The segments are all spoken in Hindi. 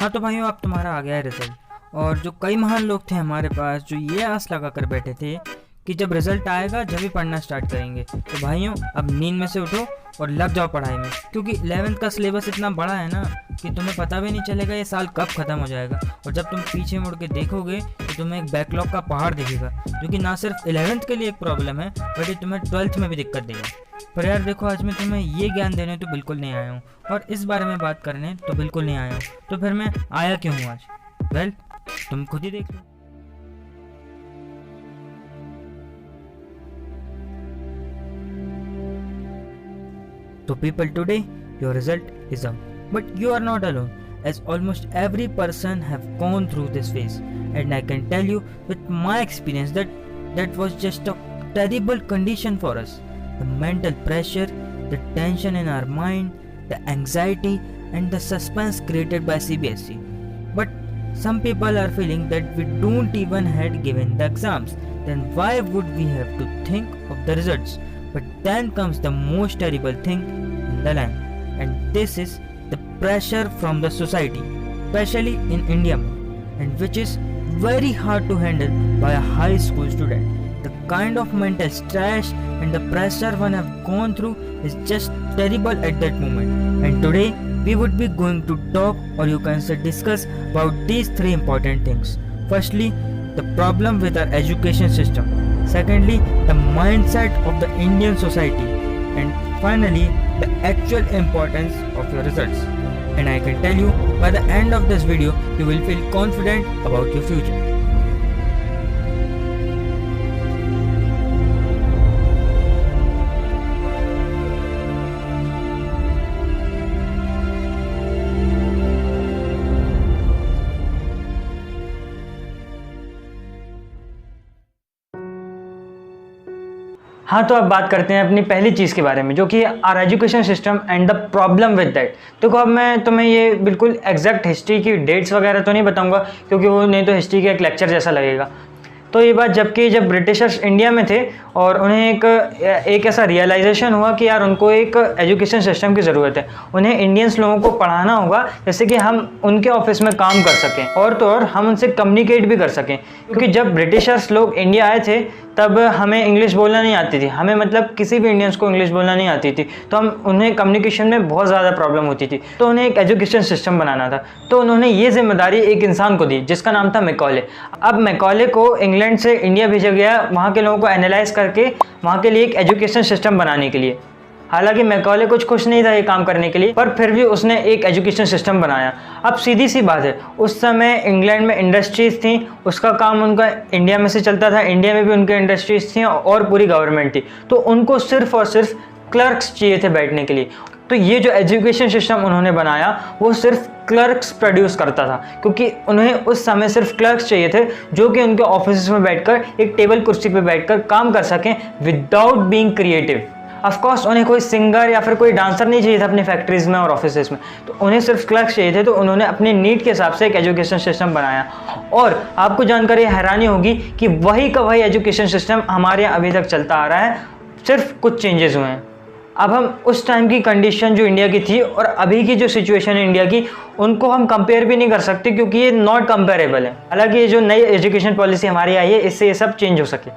हाँ तो भाइयों, अब तुम्हारा आ गया है रिजल्ट। और जो कई महान लोग थे हमारे पास जो ये आस लगा कर बैठे थे कि जब रिजल्ट आएगा जब ही पढ़ना स्टार्ट करेंगे, तो भाइयों अब नींद में से उठो और लग जाओ पढ़ाई में, क्योंकि 11th का सिलेबस इतना बड़ा है ना कि तुम्हें पता भी नहीं चलेगा ये साल कब ख़त्म हो जाएगा। और जब तुम पीछे मुड़ के देखोगे तो तुम्हें एक बैकलॉग का पहाड़ दिखेगा, जो कि ना सिर्फ 11th के लिए एक प्रॉब्लम है बट ये तुम्हें 12th में भी दिक्कत देगा। पर यार देखो, आज मैं तुम्हें ये ज्ञान देने तो बिल्कुल नहीं आया हूँ और इस बारे में बात करने तो बिल्कुल नहीं आया हूँ। तो फिर मैं आया क्यों हूँ आज? वेल, तुम खुद ही देख लो। So people, today your result is out, but you are not alone, as almost every person have gone through this phase, and I can tell you with my experience that was just a terrible condition for us. The mental pressure, the tension in our mind, the anxiety and the suspense created by CBSE. But some people are feeling that we don't even had given the exams, then why would we have to think of the results? But then comes the most terrible thing in the land, and this is the pressure from the society, especially in India, and which is very hard to handle by a high school student. The kind of mental stress and the pressure one have gone through is just terrible at that moment. And today we would be going to talk, or you can say discuss, about these three important things. Firstly, the problem with our education system. Secondly, the mindset of the Indian society. And finally, the actual importance of your results. And I can tell you, by the end of this video, you will feel confident about your future. हाँ, तो अब बात करते हैं अपनी पहली चीज़ के बारे में, जो कि our education system and the problem with that. देखो, अब मैं तुम्हें ये बिल्कुल एग्जैक्ट हिस्ट्री की डेट्स वगैरह तो नहीं बताऊंगा, क्योंकि वो नहीं तो हिस्ट्री का एक लेक्चर जैसा लगेगा। तो ये बात जब ब्रिटिशर्स इंडिया में थे और उन्हें एक ऐसा रियलाइजेशन हुआ कि यार उनको एक एजुकेशन सिस्टम की ज़रूरत है, उन्हें इंडियंस लोगों को पढ़ाना होगा जैसे कि हम उनके ऑफिस में काम कर सकें और तो और हम उनसे कम्युनिकेट भी कर सकें। क्योंकि जब ब्रिटिशर्स लोग इंडिया आए थे तब हमें इंग्लिश बोलना नहीं आती थी, हमें मतलब किसी भी इंडियंस को इंग्लिश बोलना नहीं आती थी, तो उन्हें कम्युनिकेशन में बहुत ज़्यादा प्रॉब्लम होती थी। तो उन्हें एक एजुकेशन सिस्टम बनाना था, तो उन्होंने ये जिम्मेदारी एक इंसान को दी जिसका नाम था मैकॉले। अब मैकॉले को इंग्लैंड से इंडिया भेजा गया वहाँ के लोगों को एनालाइज करके वहाँ के लिए एक एजुकेशन सिस्टम बनाने के लिए। हालांकि मैकॉले कुछ खुश नहीं था ये काम करने के लिए, पर फिर भी उसने एक एजुकेशन सिस्टम बनाया। अब सीधी सी बात है, उस समय इंग्लैंड में इंडस्ट्रीज़ थी, उसका काम उनका इंडिया में से चलता था, इंडिया में भी उनके इंडस्ट्रीज़ थी और पूरी गवर्नमेंट थी, तो उनको सिर्फ और सिर्फ क्लर्क्स चाहिए थे बैठने के लिए। तो ये जो एजुकेशन सिस्टम उन्होंने बनाया वो सिर्फ क्लर्क्स प्रोड्यूस करता था, क्योंकि उन्हें उस समय सिर्फ क्लर्क्स चाहिए थे जो कि उनके ऑफिस में बैठकर एक टेबल कुर्सी पे बैठकर काम कर सकें without being creative. Of course उन्हें कोई सिंगर या फिर कोई डांसर नहीं चाहिए था अपनी फैक्ट्रीज में और ऑफिसेस में, तो उन्हें सिर्फ क्लर्क्स चाहिए थे। तो उन्होंने अपने नीड के हिसाब से एक एजुकेशन सिस्टम बनाया और आपको जानकर ये हैरानी होगी कि वही का वही एजुकेशन सिस्टम हमारे यहाँ अभी तक चलता आ रहा है, सिर्फ कुछ चेंजेस हुए हैं। अब हम उस टाइम की कंडीशन जो इंडिया की थी और अभी की जो सिचुएशन है इंडिया की, उनको हम कंपेयर भी नहीं कर सकते, क्योंकि ये नॉट कंपेरेबल है। हालांकि ये जो नई एजुकेशन पॉलिसी हमारी आई है इससे ये सब चेंज हो सके।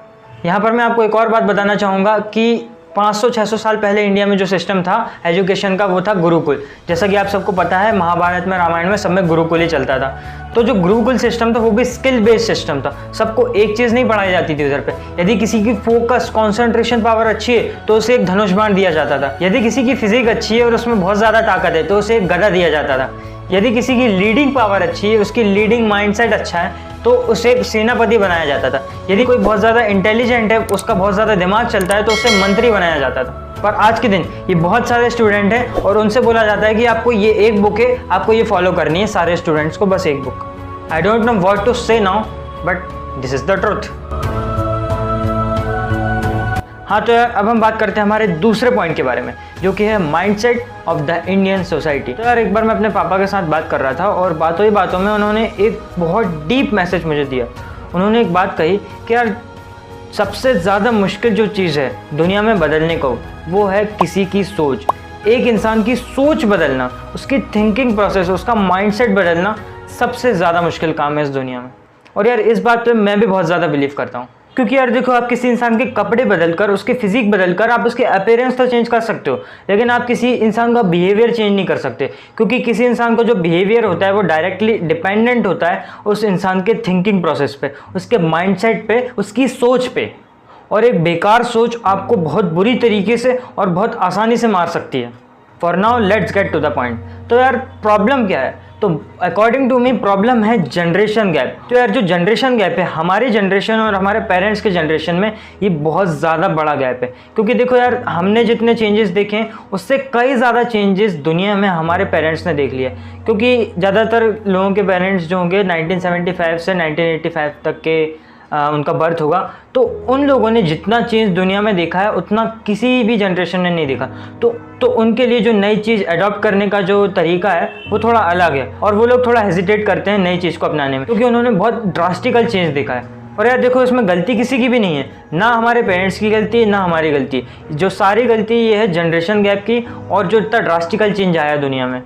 यहाँ पर मैं आपको एक और बात बताना चाहूँगा कि 500-600 साल पहले इंडिया में जो सिस्टम था एजुकेशन का वो था गुरुकुल। जैसा कि आप सबको पता है, महाभारत में, रामायण में सब में गुरुकुल ही चलता था। तो जो गुरुकुल सिस्टम था वो भी स्किल बेस्ड सिस्टम था, सबको एक चीज़ नहीं पढ़ाई जाती थी उधर पे। यदि किसी की फोकस कॉन्सेंट्रेशन पावर अच्छी है तो उसे एक धनुष बाण दिया जाता था, यदि किसी की फिजिक अच्छी है और उसमें बहुत ज़्यादा ताकत है तो उसे एक गदा दिया जाता था, यदि किसी की लीडिंग पावर अच्छी है, उसकी लीडिंग माइंडसेट अच्छा है तो उसे एक सेनापति बनाया जाता था, यदि कोई बहुत ज़्यादा इंटेलिजेंट है, उसका बहुत ज़्यादा दिमाग चलता है तो उसे मंत्री बनाया जाता था। पर आज के दिन ये बहुत सारे स्टूडेंट हैं और उनसे बोला जाता है कि आपको ये एक बुक है, आपको ये फॉलो करनी है, सारे स्टूडेंट्स को बस एक book. I don't know what to say now, but this is the truth. हाँ, तो यार अब हम बात करते हैं हमारे दूसरे पॉइंट के बारे में, जो कि है mindset of the Indian society. तो यार एक बार मैं अपने पापा के साथ बात कर रहा था और बातों ही बातों में उन्होंने एक बहुत डीप मैसेज मुझे दिया। उन्होंने एक बात कही कि यार सबसे ज़्यादा मुश्किल जो चीज़ है दुनिया में बदलने को, वो है किसी की सोच। एक इंसान की सोच बदलना, उसकी थिंकिंग प्रोसेस, उसका माइंडसेट बदलना सबसे ज़्यादा मुश्किल काम है इस दुनिया में। और यार इस बात पे मैं भी बहुत ज़्यादा बिलीव करता हूँ, क्योंकि यार देखो, आप किसी इंसान के कपड़े बदलकर, उसके फिजिक बदलकर आप उसके अपीयरेंस तो चेंज कर सकते हो, लेकिन आप किसी इंसान का बिहेवियर चेंज नहीं कर सकते, क्योंकि किसी इंसान का जो बिहेवियर होता है वो डायरेक्टली डिपेंडेंट होता है उस इंसान के थिंकिंग प्रोसेस पे, उसके माइंडसेट पे, उसकी सोच पे। और एक बेकार सोच आपको बहुत बुरी तरीके से और बहुत आसानी से मार सकती है। For now let's get to the point. तो यार प्रॉब्लम क्या है? तो अकॉर्डिंग टू मी प्रॉब्लम है जनरेशन गैप। तो यार जो जनरेशन गैप है, हमारी जनरेशन और हमारे पेरेंट्स के जनरेशन में ये बहुत ज़्यादा बड़ा गैप है। क्योंकि देखो यार, हमने जितने चेंजेस देखे उससे कई ज़्यादा चेंजेस दुनिया में हमारे पेरेंट्स ने देख लिया। क्योंकि ज़्यादातर लोगों के पेरेंट्स जो होंगे 1975 से 1985 तक के उनका बर्थ होगा, तो उन लोगों ने जितना चेंज दुनिया में देखा है उतना किसी भी जनरेशन ने नहीं देखा। तो उनके लिए जो नई चीज़ अडॉप्ट करने का जो तरीका है वो थोड़ा अलग है, और वो लोग थोड़ा हेजिटेट करते हैं नई चीज़ को अपनाने में, क्योंकि उन्होंने बहुत ड्रास्टिकल चेंज देखा है। और यार देखो, इसमें गलती किसी की भी नहीं है, ना हमारे पेरेंट्स की गलती है ना हमारी गलती। जो सारी गलती ये है जनरेशन गैप की, और जो इतना ड्रास्टिकल चेंज आया दुनिया में।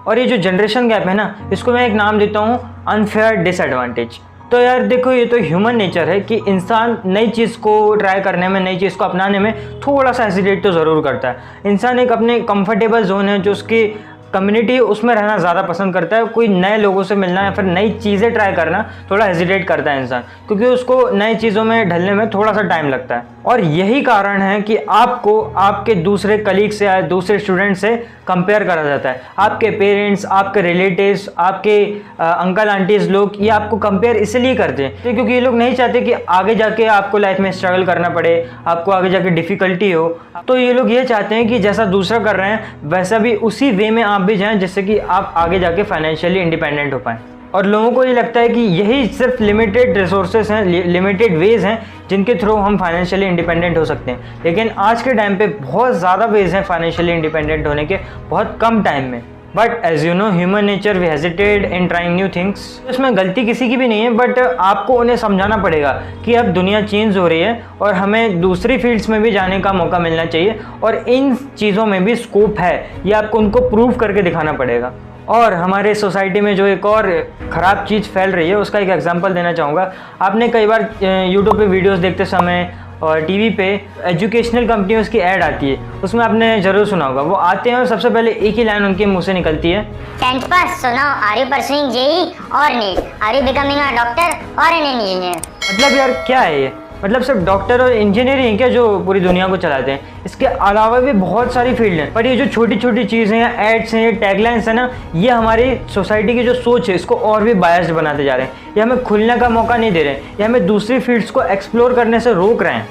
और ये जो जनरेशन गैप है ना, इसको मैं एक नाम देता हूँ अनफेयर डिसएडवांटेज। तो यार देखो, ये तो ह्यूमन नेचर है कि इंसान नई चीज़ को ट्राई करने में, नई चीज़ को अपनाने में थोड़ा सा हेजिटेट तो ज़रूर करता है। इंसान एक अपने कंफर्टेबल जोन है, जो उसकी कम्युनिटी, उसमें रहना ज़्यादा पसंद करता है। कोई नए लोगों से मिलना या फिर नई चीज़ें ट्राई करना थोड़ा हेजिटेट करता है इंसान, क्योंकि उसको नई चीज़ों में ढलने में थोड़ा सा टाइम लगता है। और यही कारण है कि आपको आपके दूसरे कलीग से या दूसरे स्टूडेंट से कंपेयर करा जाता है। आपके पेरेंट्स, आपके रिलेटिव्स, आपके अंकल आंटीज़ लोग ये आपको कंपेयर इसलिए करते हैं क्योंकि ये लोग नहीं चाहते कि आगे जाके आपको लाइफ में स्ट्रगल करना पड़े, आपको आगे जाके डिफ़िकल्टी हो। तो ये लोग ये चाहते हैं कि जैसा दूसरा कर रहे हैं वैसा भी उसी वे में आप भी जाएं, जिससे कि आप आगे जाके फाइनेंशियली इंडिपेंडेंट हो पाएँ। और लोगों को ये लगता है कि यही सिर्फ लिमिटेड रिसोर्सेज हैं, लिमिटेड वेज हैं जिनके थ्रू हम फाइनेंशियली इंडिपेंडेंट हो सकते हैं। लेकिन आज के टाइम पे बहुत ज़्यादा वेज हैं फाइनेंशियली इंडिपेंडेंट होने के, बहुत कम टाइम में। But as you know, human nature, we hesitate in trying new things. इसमें गलती किसी की भी नहीं है, बट आपको उन्हें समझाना पड़ेगा कि अब दुनिया चेंज हो रही है और हमें दूसरी फील्ड्स में भी जाने का मौका मिलना चाहिए, और इन चीज़ों में भी स्कोप है, ये आपको उनको प्रूव करके दिखाना पड़ेगा। और हमारे सोसाइटी में जो एक और ख़राब चीज़ फैल रही है उसका एक एग्जांपल देना चाहूँगा। आपने कई बार यूट्यूब पे वीडियोस देखते समय और टीवी पे एजुकेशनल कंपनियों की ऐड आती है, उसमें आपने ज़रूर सुना होगा। वो आते हैं और सबसे पहले एक ही लाइन उनके मुंह से निकलती है, 10th pass, so now are you pursuing JEE or NEET? Are you becoming a doctor or an engineer? मतलब यार क्या है ये? मतलब सिर्फ डॉक्टर और इंजीनियर ही हैं क्या जो पूरी दुनिया को चलाते हैं? इसके अलावा भी बहुत सारी फील्ड हैं, पर ये जो छोटी छोटी चीज़ें हैं, एड्स हैं, ये टैगलाइंस है ना, ये हमारी सोसाइटी की जो सोच है इसको और भी बायस्ड बनाते जा रहे हैं। ये हमें खुलने का मौका नहीं दे रहे हैं, ये हमें दूसरी फील्ड्स को एक्सप्लोर करने से रोक रहे हैं।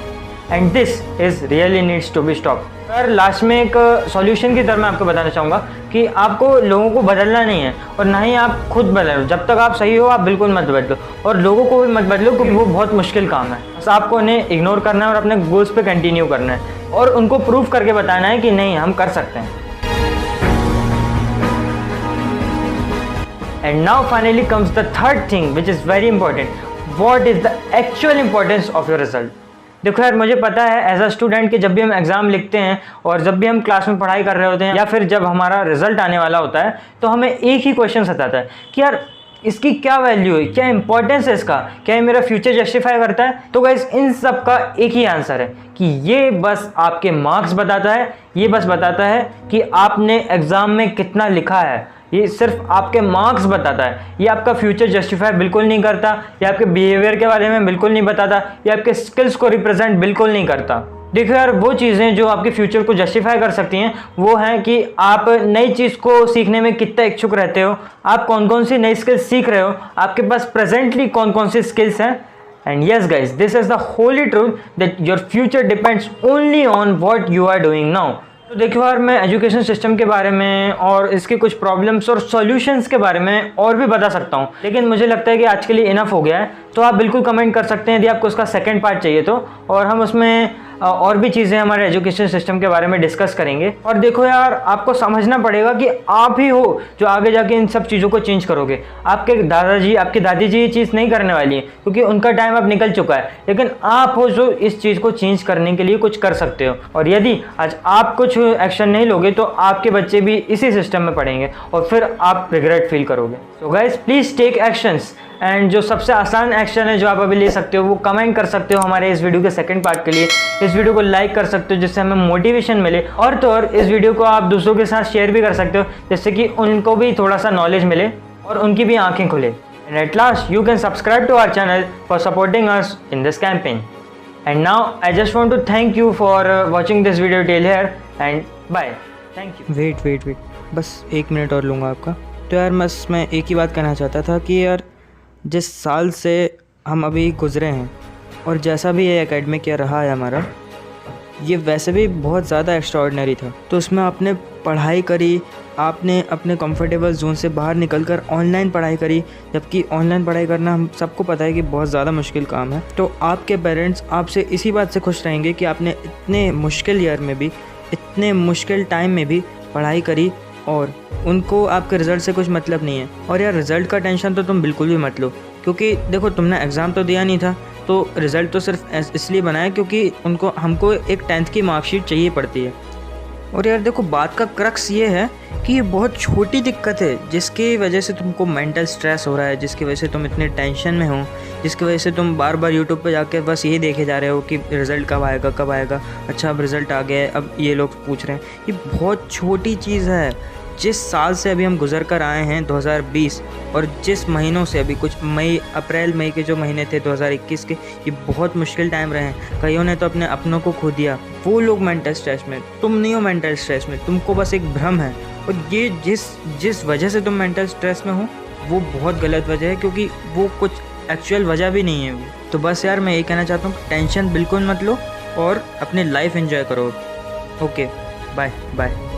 And this is really needs to be stop. Sir last में एक सॉल्यूशन की तरह मैं आपको बताना चाहूँगा कि आपको लोगों को बदलना नहीं है, और ना ही आप खुद बदलो। जब तक आप सही हो आप बिल्कुल मत बदलो, और लोगों को भी मत बदलो, क्योंकि वो बहुत मुश्किल काम है। बस आपको उन्हें इग्नोर करना है और अपने गोल्स पे कंटिन्यू करना है, और उनको प्रूव करके बताना है कि नहीं, हम कर सकते हैं। And now finally comes the third thing which is very important, what is the actual importance of your result. देखो यार, मुझे पता है एज अ स्टूडेंट कि जब भी हम एग्ज़ाम लिखते हैं और जब भी हम क्लास में पढ़ाई कर रहे होते हैं, या फिर जब हमारा रिजल्ट आने वाला होता है, तो हमें एक ही क्वेश्चन सताता है कि यार इसकी क्या वैल्यू है, क्या इंपॉर्टेंस है इसका, क्या ये मेरा फ्यूचर जस्टिफाई करता है। तो गाइस, इन सब का एक ही आंसर है कि ये बस आपके मार्क्स बताता है, ये बस बताता है कि आपने एग्ज़ाम में कितना लिखा है। ये सिर्फ आपके मार्क्स बताता है, ये आपका फ्यूचर जस्टिफाई बिल्कुल नहीं करता, ये आपके बिहेवियर के बारे में बिल्कुल नहीं बताता, ये आपके स्किल्स को रिप्रेजेंट बिल्कुल नहीं करता। देखो यार, वो चीज़ें जो आपके फ्यूचर को जस्टिफाई कर सकती हैं वो हैं कि आप नई चीज़ को सीखने में कितना इच्छुक रहते हो, आप कौन कौन सी नई स्किल्स सीख रहे हो, आपके पास प्रेजेंटली कौन कौन सी स्किल्स हैं। And yes guys, this is the holy truth that your future depends only on what you are doing now. तो देखो यार, मैं एजुकेशन सिस्टम के बारे में और इसके कुछ प्रॉब्लम्स और सॉल्यूशंस के बारे में और भी बता सकता हूँ, लेकिन मुझे लगता है कि आज के लिए इनफ हो गया है। तो आप बिल्कुल कमेंट कर सकते हैं यदि आपको उसका सेकंड पार्ट चाहिए तो, और हम उसमें और भी चीज़ें हमारे एजुकेशन सिस्टम के बारे में डिस्कस करेंगे। और देखो यार, आपको समझना पड़ेगा कि आप ही हो जो आगे जाके इन सब चीज़ों को चेंज करोगे। आपके दादाजी, आपकी दादी जी ये चीज़ नहीं करने वाली है क्योंकि उनका टाइम अब निकल चुका है, लेकिन आप हो जो इस चीज़ को चेंज करने के लिए कुछ कर सकते हो। और यदि आज आप कुछ एक्शन नहीं लोगे तो आपके बच्चे भी इसी सिस्टम में पढ़ेंगे और फिर आप रिग्रेट फील करोगे। So guys, please take actions. And जो सबसे आसान एक्शन है जो आप अभी ले सकते हो वो कमेंट कर सकते हो हमारे इस वीडियो के सेकंड पार्ट के लिए। इस वीडियो को लाइक कर सकते हो जिससे हमें मोटिवेशन मिले, और तो और इस वीडियो को आप दूसरों के साथ शेयर भी कर सकते हो जिससे कि उनको भी थोड़ा सा नॉलेज मिले और उनकी भी आंखें खुले। And at last you can subscribe to our channel for supporting us in this campaign. And now I just want to thank you for watching this video till here and bye. Thank you. Wait, बस 1 मिनट और लूँगा आपका। तो यार बस मैं एक ही बात कहना चाहता था कि यार जिस साल से हम अभी गुज़रे हैं और जैसा भी ये एकेडमिक ईयर रहा है हमारा, ये वैसे भी बहुत ज़्यादा एक्स्ट्राऑर्डिनरी था। तो उसमें आपने पढ़ाई करी, आपने अपने कंफर्टेबल जोन से बाहर निकलकर ऑनलाइन पढ़ाई करी, जबकि ऑनलाइन पढ़ाई करना हम सबको पता है कि बहुत ज़्यादा मुश्किल काम है। तो आपके पेरेंट्स आपसे इसी बात से खुश रहेंगे कि आपने इतने मुश्किल ईयर में भी, इतने मुश्किल टाइम में भी पढ़ाई करी और उनको आपके रिज़ल्ट से कुछ मतलब नहीं है। और यार रिज़ल्ट का टेंशन तो तुम बिल्कुल भी मत लो, क्योंकि देखो तुमने एग्ज़ाम तो दिया नहीं था, तो रिज़ल्ट तो सिर्फ इसलिए बनाया क्योंकि हमको एक 10th की मार्कशीट चाहिए पड़ती है। और यार देखो, बात का क्रक्स ये है कि ये बहुत छोटी दिक्कत है जिसकी वजह से तुमको मेंटल स्ट्रेस हो रहा है, जिसकी वजह से तुम इतने टेंशन में हो, जिसकी वजह से तुम बार बार यूट्यूब पे जाके बस यही देखे जा रहे हो कि रिज़ल्ट कब आएगा। अच्छा अब रिज़ल्ट आ गया है, अब ये लोग पूछ रहे हैं। ये बहुत छोटी चीज़ है। जिस साल से अभी हम गुजर कर आए हैं 2020, और जिस महीनों से अभी कुछ अप्रैल मई के जो महीने थे 2021 के, ये बहुत मुश्किल टाइम रहे हैं। कईयों ने तो अपने अपनों को खो दिया। वो लोग मेंटल स्ट्रेस में, तुम नहीं हो मेंटल स्ट्रेस में, तुमको बस एक भ्रम है। और ये जिस वजह से तुम मेंटल स्ट्रेस में हो वो बहुत गलत वजह है, क्योंकि वो कुछ एक्चुअल वजह भी नहीं है वो। तो बस यार मैं ये कहना चाहता हूँ, टेंशन बिल्कुल मत लो और अपनी लाइफ एंजॉय करो। Okay, bye bye.